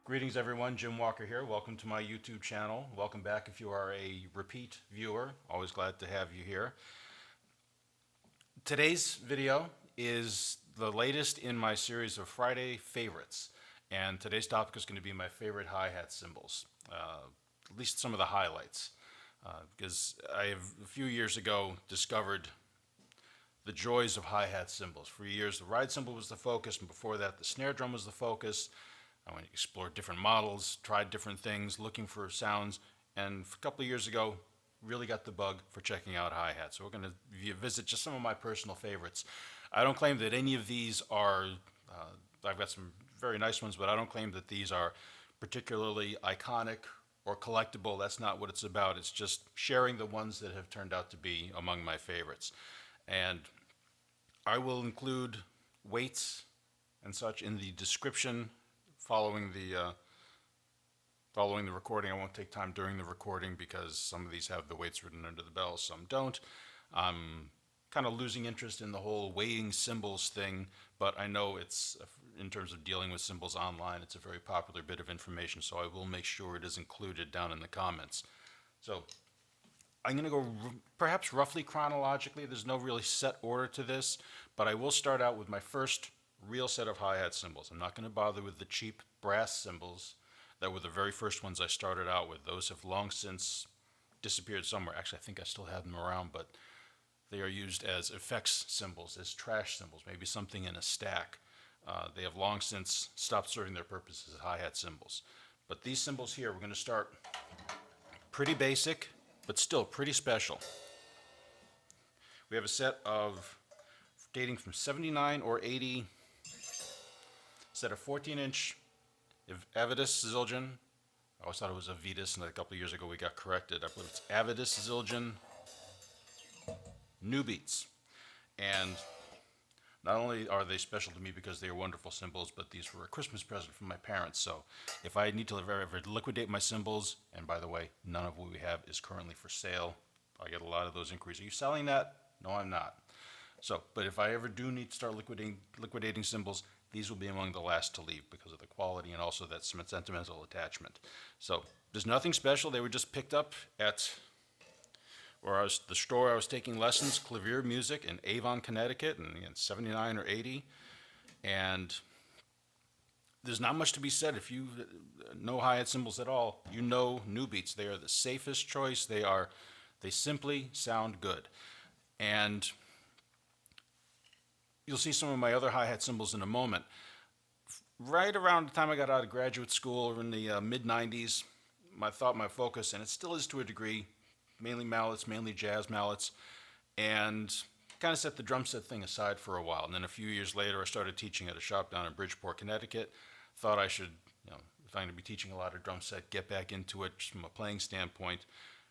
Greetings everyone, Jim Walker here. Welcome to my YouTube channel. Welcome back if you are a repeat viewer. Always glad to have you here. Today's video is the latest in my series of Friday favorites. And today's topic is going to be my favorite hi-hat cymbals, at least some of the highlights. Because I have a few years ago discovered the joys of hi-hat cymbals. For years the ride cymbal was the focus, and before that the snare drum was the focus. I went to explore different models, tried different things, looking for sounds, and a couple of years ago, really got the bug for checking out hi-hats. So we're going to visit just some of my personal favorites. I don't claim that any of these are, I've got some very nice ones, but I don't claim that these are particularly iconic or collectible. That's not what it's about. It's just sharing the ones that have turned out to be among my favorites. And I will include weights and such in the description following the recording. I won't take time during the recording because some of these have the weights written under the bells, some don't. I'm kind of losing interest in the whole weighing cymbals thing, but I know it's, in terms of dealing with cymbals online, it's a very popular bit of information, so I will make sure it is included down in the comments. So I'm going to go perhaps roughly chronologically. There's no really set order to this, but I will start out with my first real set of hi-hat cymbals. I'm not going to bother with the cheap brass cymbals that were the very first ones I started out with. Those have long since disappeared somewhere. Actually, I think I still have them around, but they are used as effects cymbals, as trash cymbals, maybe something in a stack. They have long since stopped serving their purpose as hi-hat cymbals. But these cymbals here, we're going to start pretty basic, but still pretty special. We have a set of dating from 79 or 80, set of 14-inch Avedis Zildjian. I always thought it was Avedis, and a couple of years ago we got corrected. I believe it's Avedis Zildjian New Beats. And not only are they special to me because they are wonderful cymbals, but these were a Christmas present from my parents. So if I need to ever liquidate my cymbals, and by the way, none of what we have is currently for sale. I get a lot of those inquiries. Are you selling that? No, I'm not. So, but if I ever do need to start liquidating cymbals, these will be among the last to leave because of the quality and also that sentimental attachment. So there's nothing special. They were just picked up at the store I was taking lessons, clavier music in Avon, Connecticut, in 79 or 80. And there's not much to be said. If you know hi-hat cymbals at all, you know New Beats. They are the safest choice. They simply sound good. And you'll see some of my other hi-hat cymbals in a moment. Right around the time I got out of graduate school, in the mid-90s, my focus, and it still is to a degree, mainly mallets, mainly jazz mallets, and kind of set the drum set thing aside for a while. And then a few years later, I started teaching at a shop down in Bridgeport, Connecticut. Thought I should, if I'm going to be teaching a lot of drum set, get back into it just from a playing standpoint.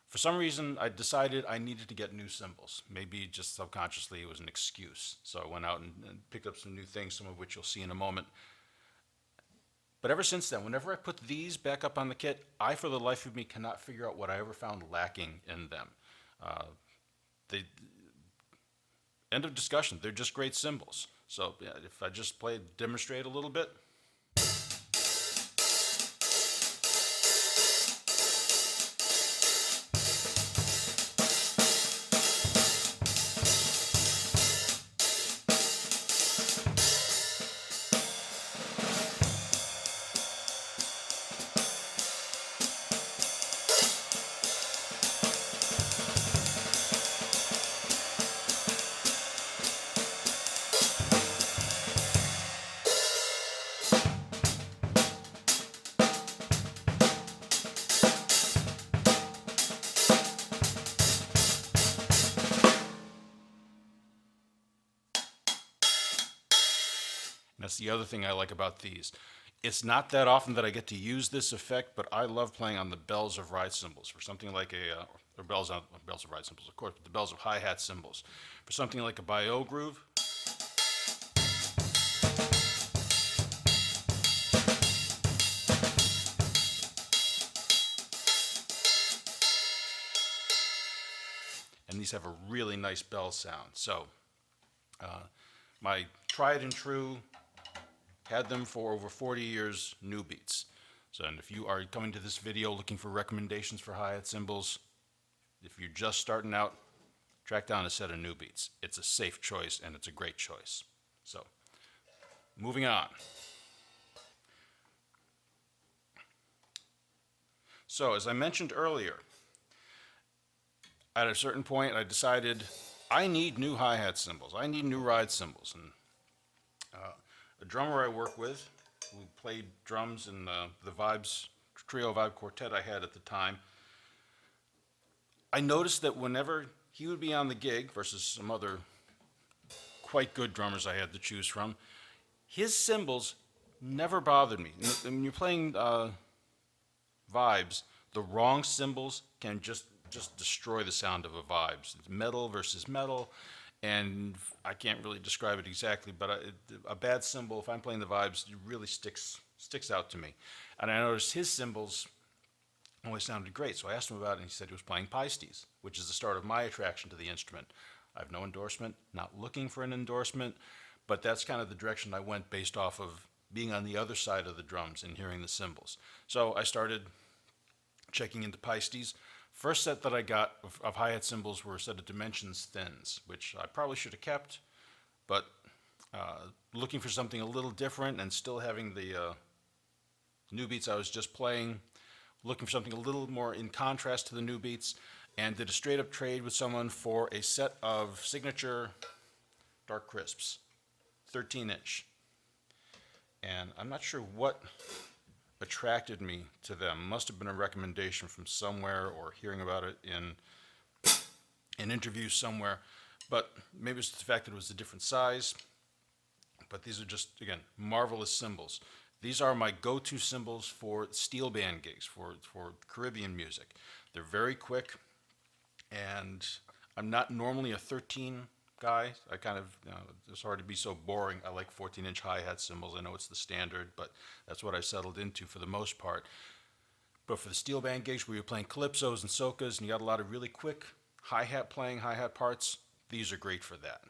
For some reason, I decided I needed to get new cymbals. Maybe just subconsciously it was an excuse. So I went out and picked up some new things, some of which you'll see in a moment. But ever since then, whenever I put these back up on the kit, I, for the life of me, cannot figure out what I ever found lacking in them. End of discussion. They're just great cymbals. So yeah, if I just demonstrate a little bit. That's the other thing I like about these. It's not that often that I get to use this effect, but I love playing on the bells of ride cymbals. For something like bells of ride cymbals, of course, but the bells of hi-hat cymbals. For something like a bio groove, and these have a really nice bell sound. So my tried and true, had them for over 40 years, New Beats. So, and if you are coming to this video looking for recommendations for hi-hat cymbals, if you're just starting out, track down a set of new beats. It's a safe choice and it's a great choice. So, moving on. So, as I mentioned earlier, at a certain point I decided I need new hi-hat cymbals. I need new ride cymbals. And a drummer I work with, who played drums in the trio vibe quartet I had at the time, I noticed that whenever he would be on the gig versus some other quite good drummers I had to choose from, his cymbals never bothered me. When you're playing vibes, the wrong cymbals can just destroy the sound of a vibes. It's metal versus metal, and I can't really describe it exactly, but a bad cymbal, if I'm playing the vibes, it really sticks out to me. And I noticed his cymbals always sounded great, so I asked him about it, and he said he was playing Paistes, which is the start of my attraction to the instrument. I have no endorsement, not looking for an endorsement, but that's kind of the direction I went based off of being on the other side of the drums and hearing the cymbals. So I started checking into Paistes. First set that I got of hi-hat cymbals were a set of Dimensions Thins, which I probably should have kept, but looking for something a little different and still having the new beats I was just playing, looking for something a little more in contrast to the new beats, and did a straight up trade with someone for a set of signature Dark Crisps, 13-inch. And I'm not sure what attracted me to them. Must have been a recommendation from somewhere or hearing about it in an interview somewhere, but maybe it's the fact that it was a different size. But these are just, again, marvelous cymbals. These are my go-to cymbals for steel band gigs, for Caribbean music. They're very quick, and I'm not normally a 13 guy. I kind of, it's hard to be so boring. I like 14-inch hi-hat cymbals. I know it's the standard, but that's what I settled into for the most part. But for the steel band gigs where you're playing calypsos and soca's and you got a lot of really quick hi-hat playing, hi-hat parts, these are great for that.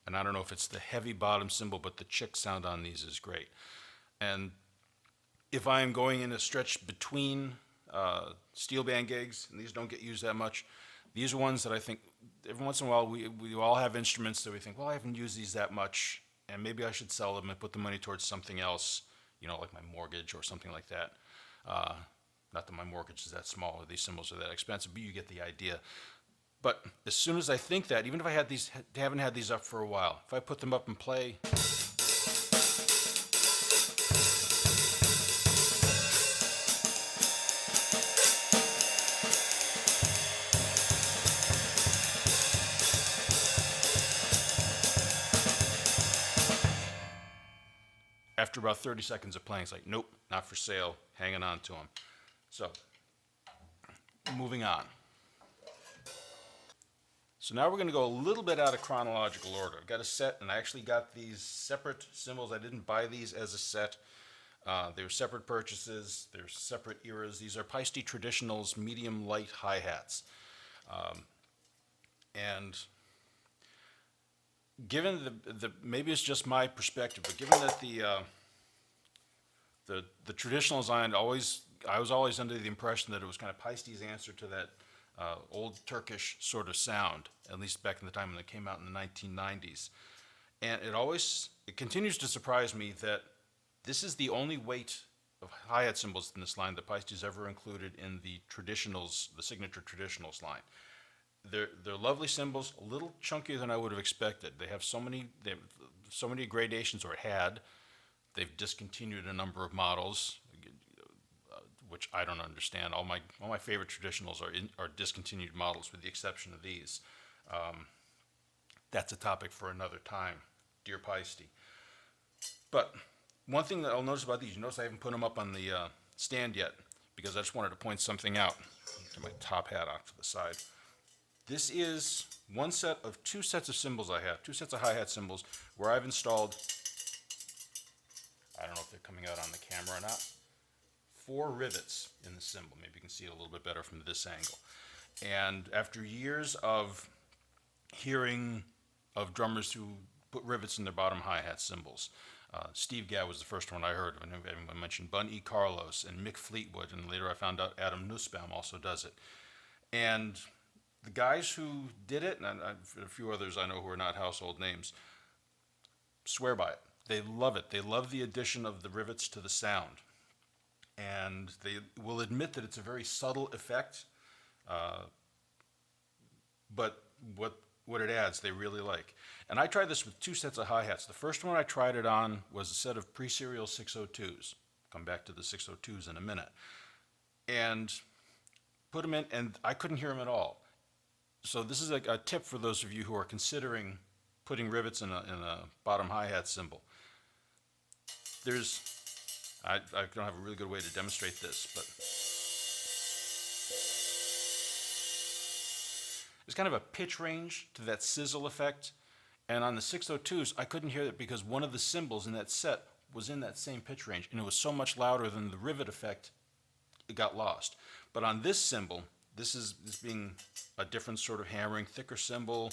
And I don't know if it's the heavy bottom cymbal, but the chick sound on these is great. And if I am going in a stretch between steel band gigs, and these don't get used that much, these are ones that I think every once in a while we all have instruments that we think, well, I haven't used these that much, and maybe I should sell them and put the money towards something else, like my mortgage or something like that. Not that my mortgage is that small or these cymbals are that expensive, but you get the idea. But as soon as I think that, even if I haven't had these up for a while, if I put them up and play, after about 30 seconds of playing, it's like, nope, not for sale, hanging on to them. So, moving on. So now we're going to go a little bit out of chronological order. I've got a set, and I actually got these separate cymbals. I didn't buy these as a set. They were separate purchases. They're separate eras. These are Paiste Traditionals medium light hi-hats. And given maybe it's just my perspective, but given that the traditionals I was always under the impression that it was kind of Paiste's answer to that old Turkish sort of sound, at least back in the time when they came out in the 1990s. And it continues to surprise me that this is the only weight of hi-hat cymbals in this line that Paiste's ever included in the traditionals, the signature traditionals line. They're lovely cymbals, a little chunkier than I would have expected. They have so many gradations, or had. They've discontinued a number of models, which I don't understand. All my favorite traditionals are discontinued models, with the exception of these. That's a topic for another time, dear Paiste. But one thing that I'll notice about these, you notice I haven't put them up on the stand yet. because I just wanted to point something out. Get my top hat off to the side. This is one set of two sets of cymbals I have, two sets of hi-hat cymbals, where I've installed, I don't know if they're coming out on the camera or not, 4 rivets in the cymbal. Maybe you can see it a little bit better from this angle. And after years of hearing of drummers who put rivets in their bottom hi-hat cymbals, Steve Gadd was the first one I heard of, and everyone mentioned Bun E. Carlos and Mick Fleetwood, and later I found out Adam Nussbaum also does it. And the guys who did it, and a few others I know who are not household names, swear by it. They love it. They love the addition of the rivets to the sound. And they will admit that it's a very subtle effect, but what it adds, they really like. And I tried this with 2 sets of hi-hats. The first one I tried it on was a set of pre-serial 602s. Come back to the 602s in a minute. And put them in, and I couldn't hear them at all. So this is a tip for those of you who are considering putting rivets in a bottom hi-hat cymbal. I don't have a really good way to demonstrate this, but there's kind of a pitch range to that sizzle effect. And on the 602s, I couldn't hear it because one of the cymbals in that set was in that same pitch range, and it was so much louder than the rivet effect, it got lost. But on this cymbal, this being a different sort of hammering, thicker cymbal,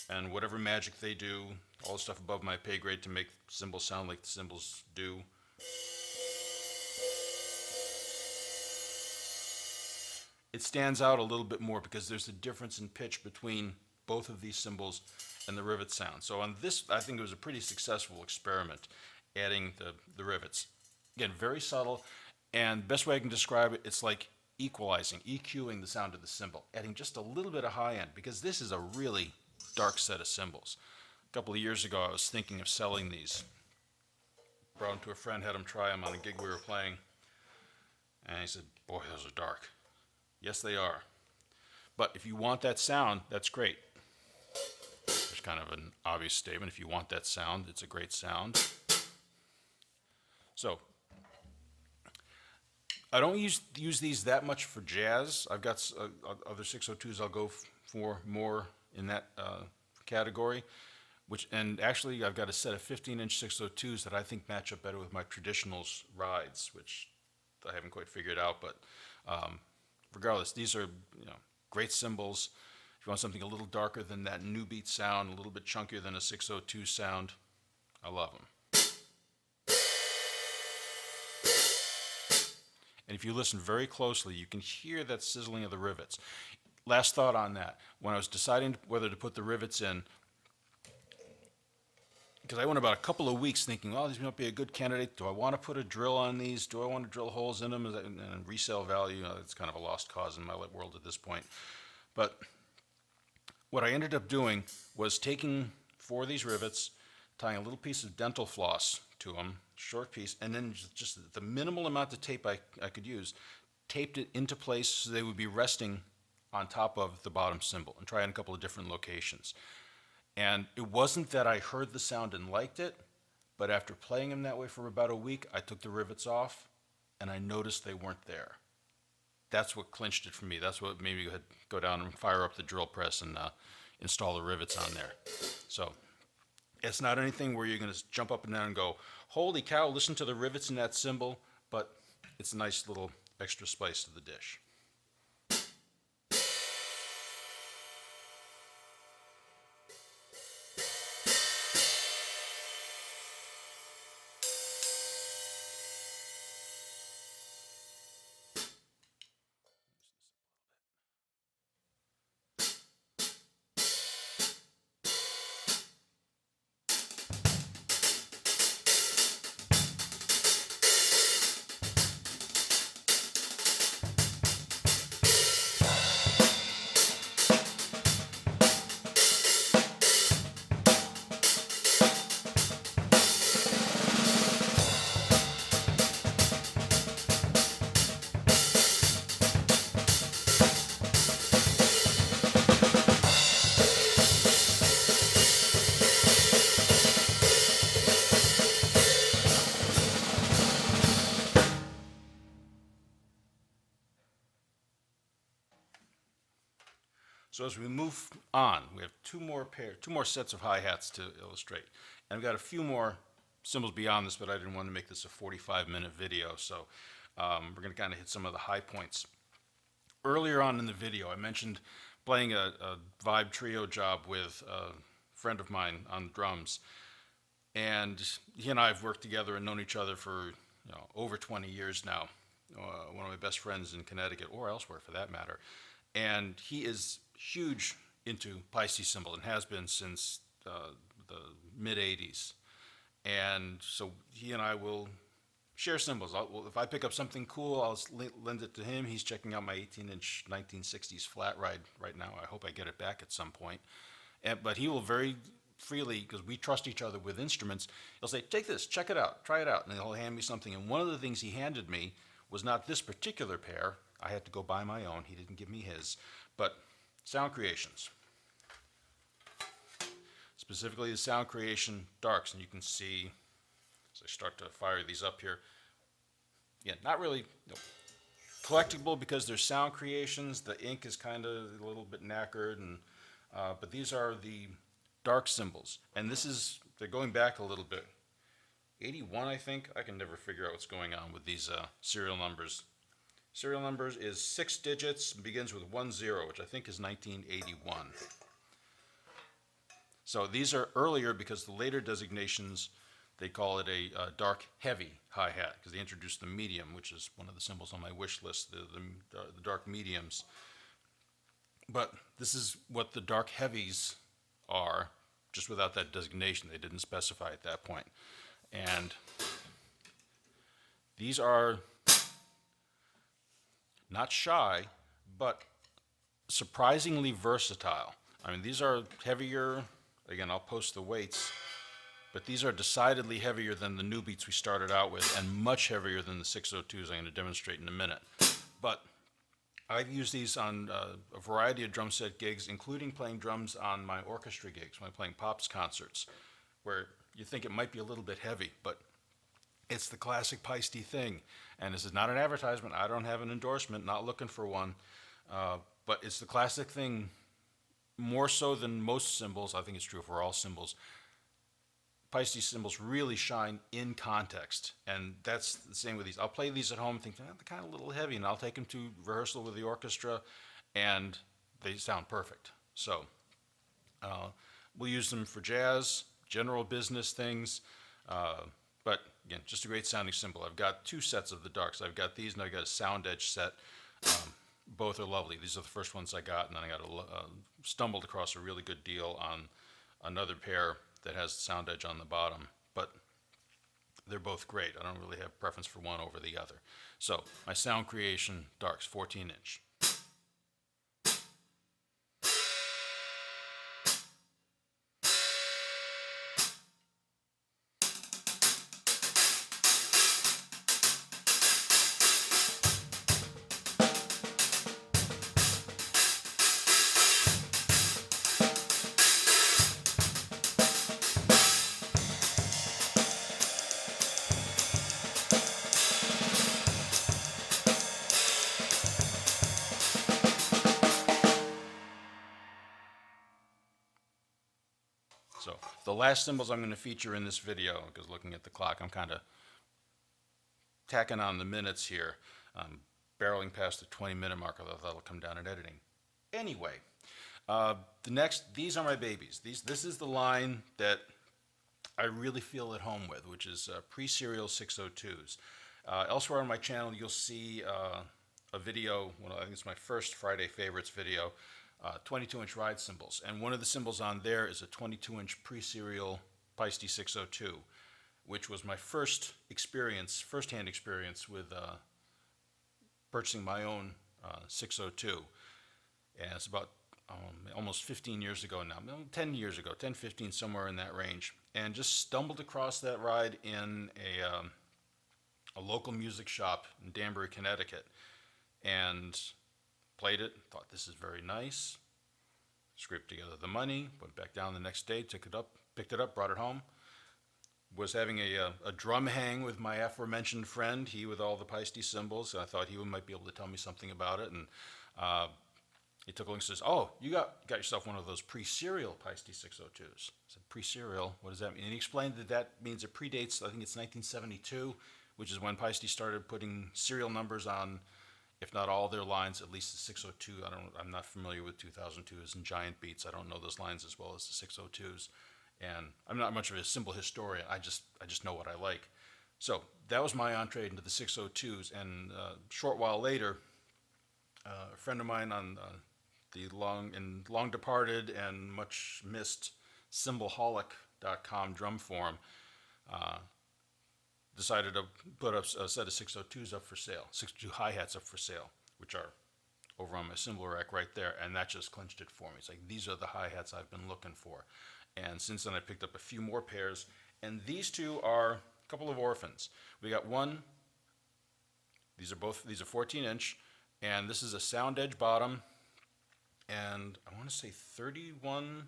and whatever magic they do, all the stuff above my pay grade to make cymbals sound like the cymbals do. It stands out a little bit more because there's a difference in pitch between both of these cymbals and the rivet sound. So on this, I think it was a pretty successful experiment, adding the rivets. Again, very subtle, and best way I can describe it, it's like equalizing, EQing the sound of the cymbal, adding just a little bit of high end, because this is a really dark set of cymbals. A couple of years ago, I was thinking of selling these. Brought them to a friend, had him try them on a gig we were playing, and he said, "Boy, those are dark." Yes, they are. But if you want that sound, that's great. There's kind of an obvious statement. If you want that sound, it's a great sound. So, I don't use these that much for jazz. I've got other 602s I'll go for more in that category. And actually, I've got a set of 15-inch 602s that I think match up better with my traditionals rides, which I haven't quite figured out, but regardless, these are great cymbals. If you want something a little darker than that new beat sound, a little bit chunkier than a 602 sound, I love them. And if you listen very closely, you can hear that sizzling of the rivets. Last thought on that. When I was deciding whether to put the rivets in, because I went about a couple of weeks thinking, oh, these might be a good candidate. Do I want to put a drill on these? Do I want to drill holes in them? And resale value, it's kind of a lost cause in my world at this point. But what I ended up doing was taking 4 of these rivets, tying a little piece of dental floss to them, short piece, and then just the minimal amount of tape I could use, taped it into place so they would be resting on top of the bottom cymbal, and try in a couple of different locations. And it wasn't that I heard the sound and liked it, but after playing them that way for about a week, I took the rivets off, and I noticed they weren't there. That's what clinched it for me. That's what made me go down and fire up the drill press and install the rivets on there. So it's not anything where you're going to jump up and down and go, holy cow, listen to the rivets in that cymbal, but it's a nice little extra spice to the dish. So as we move on, we have two more sets of hi-hats to illustrate. And I've got a few more cymbals beyond this, but I didn't want to make this a 45-minute video, so we're going to kind of hit some of the high points. Earlier on in the video, I mentioned playing a vibe trio job with a friend of mine on drums. And he and I have worked together and known each other for over 20 years now. One of my best friends in Connecticut, or elsewhere for that matter. And he is huge into Paiste cymbal and has been since the mid-'80s. And so he and I will share cymbals. If I pick up something cool, I'll lend it to him. He's checking out my 18-inch 1960s flat ride right now. I hope I get it back at some point. But he will very freely, because we trust each other with instruments, he'll say, take this, check it out, try it out, and he'll hand me something. And one of the things he handed me was not this particular pair. I had to go buy my own. He didn't give me his. But Sound Creations. Specifically the Sound Creation Darks. And you can see, as I start to fire these up here, yeah, not really collectible because they're Sound Creations. The ink is kind of a little bit knackered, and but these are the dark cymbals. And they're going back a little bit. 81, I think. I can never figure out what's going on with these serial numbers. Serial numbers is 6 digits, begins with 10, which I think is 1981. So these are earlier because the later designations, they call it a dark heavy hi-hat because they introduced the medium, which is one of the symbols on my wish list, the dark mediums. But this is what the dark heavies are, just without that designation. They didn't specify at that point. And these are not shy, but surprisingly versatile. I mean, these are heavier. Again, I'll post the weights, but these are decidedly heavier than the new beats we started out with, and much heavier than the 602s I'm going to demonstrate in a minute. But I've used these on a variety of drum set gigs, including playing drums on my orchestra gigs when I'm playing Pops concerts, where you think it might be a little bit heavy, but it's the classic Paiste thing. And this is not an advertisement. I don't have an endorsement, not looking for one. But it's the classic thing, more so than most cymbals. I think it's true for all cymbals. Paiste cymbals really shine in context. And that's the same with these. I'll play these at home and think, they're kind of a little heavy. And I'll take them to rehearsal with the orchestra, and they sound perfect. So we'll use them for jazz, general business things. But again, just a great sounding cymbal. I've got 2 sets of the darks. I've got these, and I've got a Sound Edge set. Both are lovely. These are the first ones I got, and then I stumbled across a really good deal on another pair that has Sound Edge on the bottom. But they're both great. I don't really have preference for one over the other. So my Sound Creation Darks, 14-inch. So the last cymbals I'm going to feature in this video, because looking at the clock, I'm kind of tacking on the minutes here, barreling past the 20-minute mark, although that'll come down in editing. Anyway, these are my babies. This is the line that I really feel at home with, which is pre-serial 602s. Elsewhere on my channel, you'll see a video, I think it's my first Friday Favorites video, 22-inch ride cymbals. And one of the cymbals on there is a 22-inch pre-serial Paiste 602, which was my first-hand experience with purchasing my own 602. And it's about almost 15 years ago now, 10 years ago, 10, 15, somewhere in that range. And just stumbled across that ride in a local music shop in Danbury, Connecticut. And played it, thought this is very nice, scraped together the money, went back down the next day, picked it up, brought it home. Was having a drum hang with my aforementioned friend, he with all the Paiste cymbals, and I thought he might be able to tell me something about it. And he took a look and says, "Oh, you got yourself one of those pre-serial Paiste 602s." I said, "Pre-serial? What does that mean?" And he explained that means it predates, I think it's 1972, which is when Paiste started putting serial numbers on, if not all their lines, at least the 602. I'm not familiar with 2002s and giant beats. I don't know those lines as well as the 602s, and I'm not much of a cymbal historian. I just know what I like. So that was my entree into the 602s, and a short while later, a friend of mine on the long departed and much missed cymbalholic.com drum forum decided to put up a set of 602s up for sale, 602 hi-hats up for sale, which are over on my cymbal rack right there, and that just clinched it for me. It's like, these are the hi-hats I've been looking for. And since then I picked up a few more pairs, and these two are a couple of orphans. We got one, these are 14-inch, and this is a sound edge bottom, and I want to say 31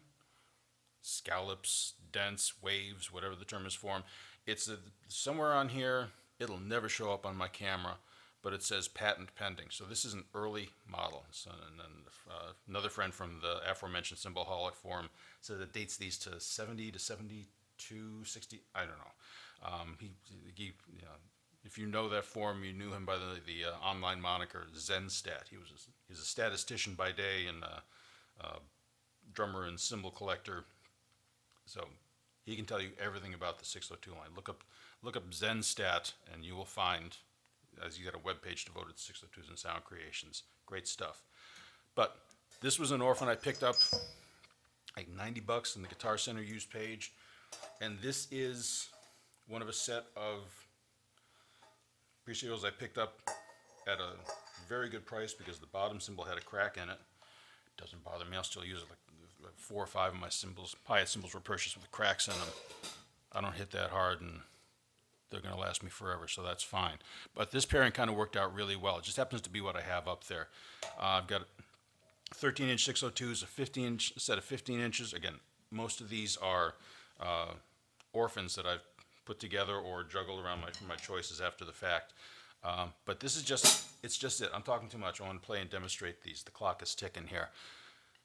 scallops, dents, waves, whatever the term is for them. It's somewhere on here. It'll never show up on my camera, but it says patent pending. So this is an early model. So, and then another friend from the aforementioned Cymbalholic forum said it dates these to 70 to 72, 60. I don't know. If you know that forum, you knew him by the online moniker ZenStat. He's a statistician by day and a drummer and cymbal collector. So he can tell you everything about the 602 line. Look up ZenStat, and you will find, as you got a webpage devoted to 602s and sound creations. Great stuff. But this was an orphan I picked up like $90 in the Guitar Center used page, and this is one of a set of pre-serials I picked up at a very good price because the bottom cymbal had a crack in it. It doesn't bother me. I'll still use it. Like 4 or 5 of my cymbals, hi-hat cymbals, were purchased with cracks in them. I don't hit that hard, and they're going to last me forever, so that's fine. But this pairing kind of worked out really well. It just happens to be what I have up there. I've got 13-inch 602s, a 15-inch set of 15 inches. Again, most of these are orphans that I've put together or juggled around my choices after the fact. But this is it's just it. I'm talking too much. I want to play and demonstrate these. The clock is ticking here.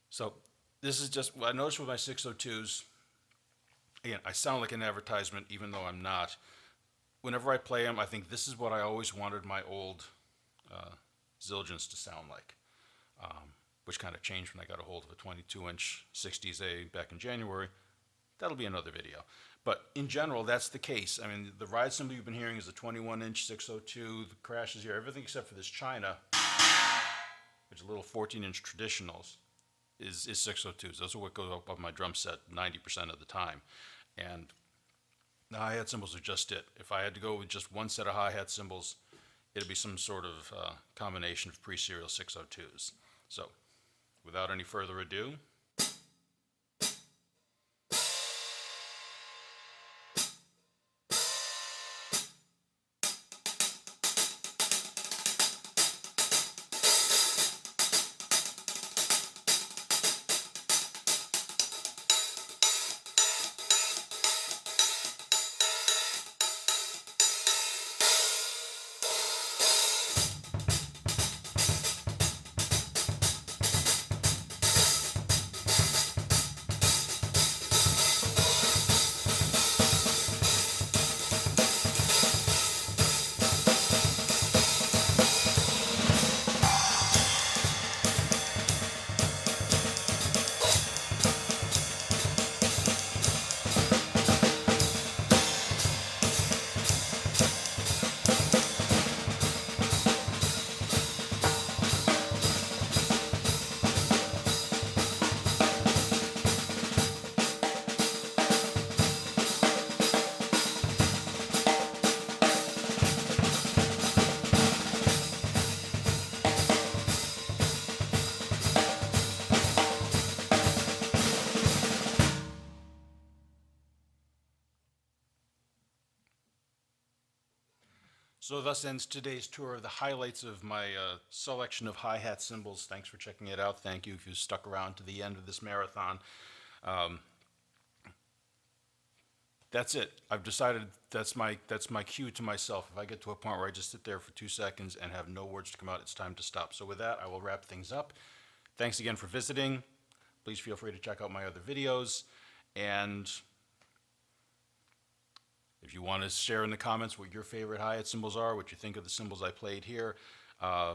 So this is just what I noticed with my 602s. Again, I sound like an advertisement even though I'm not. Whenever I play them, I think this is what I always wanted my old Zildjians to sound like, which kind of changed when I got a hold of a 22-inch 60s back in January. That'll be another video. But in general, that's the case. I mean, the ride cymbal you've been hearing is a 21-inch 602. The crash is here. Everything except for this China, which is little 14-inch traditionals, is 602s. Those are what goes up on my drum set 90% of the time. And the hi-hat cymbals are just it. If I had to go with just one set of hi-hat cymbals, it'd be some sort of combination of pre-serial 602s. So, without any further ado, so thus ends today's tour of the highlights of my selection of hi-hat cymbals. Thanks for checking it out. Thank you if you stuck around to the end of this marathon. That's it. I've decided that's my cue to myself. If I get to a point where I just sit there for 2 seconds and have no words to come out, it's time to stop. So with that, I will wrap things up. thanks again for visiting. Please feel free to check out my other videos. And if you want to share in the comments what your favorite hi-hat cymbals are, what you think of the cymbals I played here, I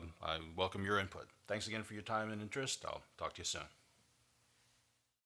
welcome your input. Thanks again for your time and interest. I'll talk to you soon.